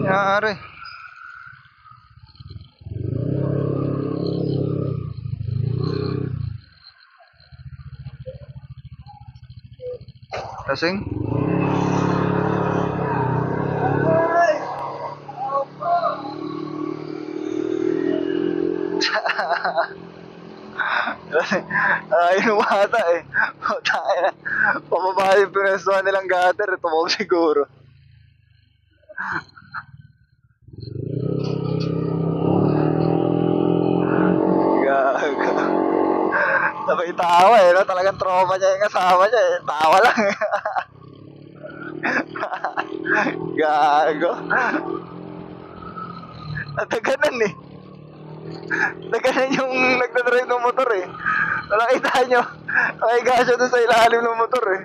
Nangyari. Lasing? Ayun umata eh. Tayo na. Pababa yung pinestuhan nilang gutter. Tumawag siguro. Gaga. Sabay tawa eh, no? Talagang trauma niya yung kasama niya eh. Tawa lang eh. Gago. At ganun eh. Nagkanan yung nagdadrive ng motor eh. Nakita nyo, nakahiga siya doon sa ilalim ng motor eh.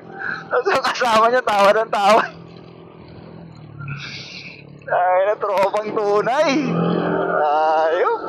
Tapos yung kasama niya, tawa ng tawa. Ay, na tropang tunay. Ayun.